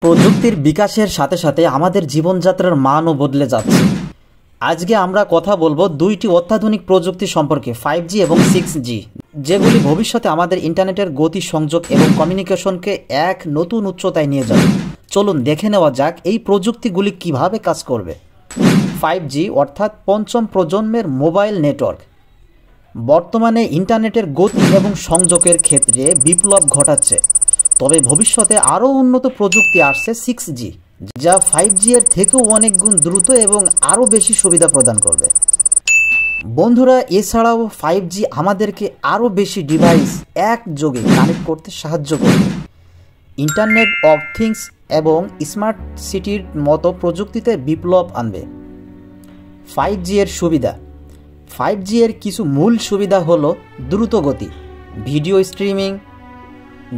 প্রযুক্তির বিকাশের সাথে সাথে আমাদের জীবনযাত্রার মানও বদলে যাচ্ছে। আজকে আমরা কথা বলবো দুইটি অত্যাধুনিক প্রযুক্তি সম্পর্কে, 5G এবং 6G, যেগুলি ভবিষ্যতে আমাদের ইন্টারনেটের গতি, সংযোগ এবং কমিউনিকেশনকে এক নতুন উচ্চতায় নিয়ে যাবে। চলুন দেখে নেওয়া যাক এই প্রযুক্তিগুলি কিভাবে কাজ করবে। 5G অর্থাৎ পঞ্চম প্রজন্মের মোবাইল নেটওয়ার্ক বর্তমানে ইন্টারনেটের গতি এবং সংযোগের ক্ষেত্রে বিপ্লব ঘটাচ্ছে। তবে ভবিষ্যতে আরও উন্নত প্রযুক্তি আসছে 6G, যা 5G এর থেকেও অনেক গুণ দ্রুত এবং আরও বেশি সুবিধা প্রদান করবে। বন্ধুরা, এছাড়াও 5G আমাদেরকে আরও বেশি ডিভাইস একযোগে কানেক্ট করতে সাহায্য করবে। ইন্টারনেট অফ থিংস এবং স্মার্ট সিটির মতো প্রযুক্তিতে বিপ্লব আনবে। 5G এর সুবিধা। 5G এর কিছু মূল সুবিধা হলো দ্রুত গতি, ভিডিও স্ট্রিমিং,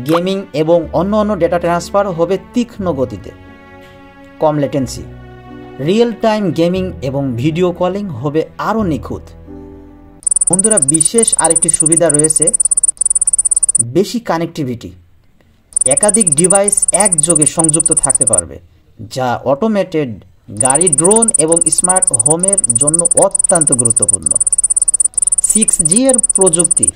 গেমিং এবং অন্য ডেটা ট্রান্সফার হবে তীক্ষ্ণ গতিতে। কম লেটেন্সি, রিয়েল টাইম গেমিং এবং ভিডিও কলিং হবে আরও নিখুঁত। বন্ধুরা, বিশেষ আরেকটি সুবিধা রয়েছে বেশি কানেক্টিভিটি। একাধিক ডিভাইস একযোগে সংযুক্ত থাকতে পারবে, যা অটোমেটেড গাড়ি, ড্রোন এবং স্মার্ট হোমের জন্য অত্যন্ত গুরুত্বপূর্ণ। 6G এর প্রযুক্তি।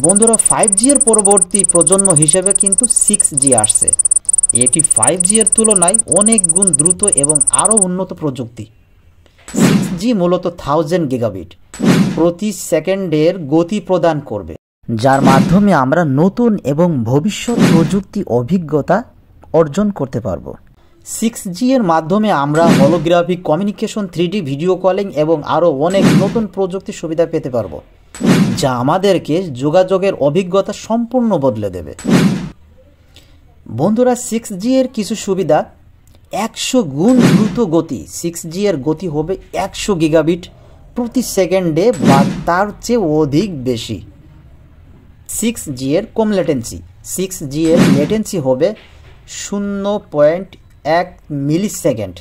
বন্ধুরা, 5G এর পরবর্তী প্রজন্ম হিসেবে কিন্তু 6G আসছে। এটি 5G এর তুলনায় অনেক গুণ দ্রুত এবং আরও উন্নত প্রযুক্তি। 6G মূলত 1000 গিগাবিট প্রতি সেকেন্ডের গতি প্রদান করবে, যার মাধ্যমে আমরা নতুন এবং ভবিষ্যৎ প্রযুক্তি অভিজ্ঞতা অর্জন করতে পারব। 6G এর মাধ্যমে আমরা holographic communication, 3D video calling এবং আরও অনেক নতুন প্রযুক্তির সুবিধা পেতে পারব, যা আমাদেরকে যোগাযোগের অভিজ্ঞতা সম্পূর্ণ বদলে দেবে। বন্ধুরা, 6G এর কিছু সুবিধা। 100 গুণ দ্রুত গতি। 6G এর গতি হবে 100 গিগাবিট প্রতি সেকেন্ডে বা তার চেয়ে অধিক বেশি। 6G এর কম লেটেন্সি। 6G এর লেটেন্সি হবে 0.1 মিলিসেকেন্ড,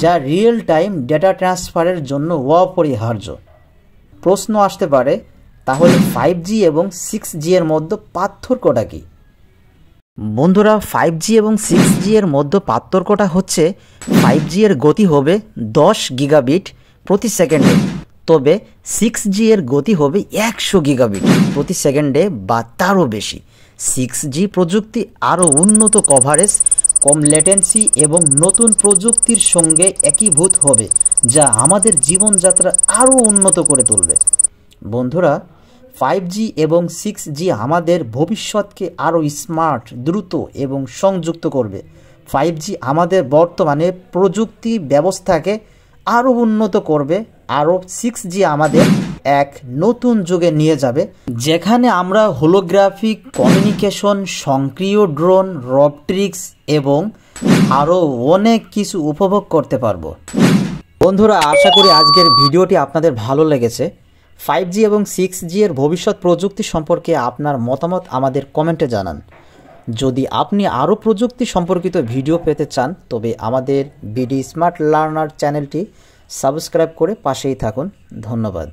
যা রিয়েল টাইম ডেটা ট্রান্সফারের জন্য অপরিহার্য। প্রশ্ন আসতে পারে, তাহলে 5G এবং 6G এর মধ্যে পার্থক্যটা কি? বন্ধুরা, 5G এবং 6G এর মধ্যে পার্থক্যটা হচ্ছে 5G এর গতি হবে 10 গিগাবিট প্রতি সেকেন্ডে, তবে 6G এর গতি হবে 100 গিগাবিট প্রতি সেকেন্ডে বা তারও বেশি। 6G প্রযুক্তি আরও উন্নত কভারেজ, কম লেটেন্সি এবং নতুন প্রযুক্তির সঙ্গে একীভূত হবে, যা আমাদের জীবনযাত্রা আরও উন্নত করে তুলবে। বন্ধুরা, 5G এবং 6G আমাদের ভবিষ্যৎকে আরও স্মার্ট, দ্রুত এবং সংযুক্ত করবে। 5G আমাদের বর্তমানে প্রযুক্তি ব্যবস্থাকে আরও উন্নত করবে, আরও 6G আমাদের এক নতুন যুগে নিয়ে যাবে, যেখানে আমরা হোলোগ্রাফিক কমিউনিকেশন, সক্রিয় ড্রোন, রবট্রিক্স এবং আরও অনেক কিছু উপভোগ করতে পারবো। বন্ধুরা, আশা করি আজকের ভিডিওটি আপনাদের ভালো লেগেছে। 5G এবং 6G এর ভবিষ্যৎ প্রযুক্তি সম্পর্কে আপনার মতামত আমাদের কমেন্টে জানান। যদি আপনি আরও প্রযুক্তি সম্পর্কিত ভিডিও পেতে চান, তবে আমাদের বিডি স্মার্ট লার্নার চ্যানেলটি সাবস্ক্রাইব করে পাশেই থাকুন। ধন্যবাদ।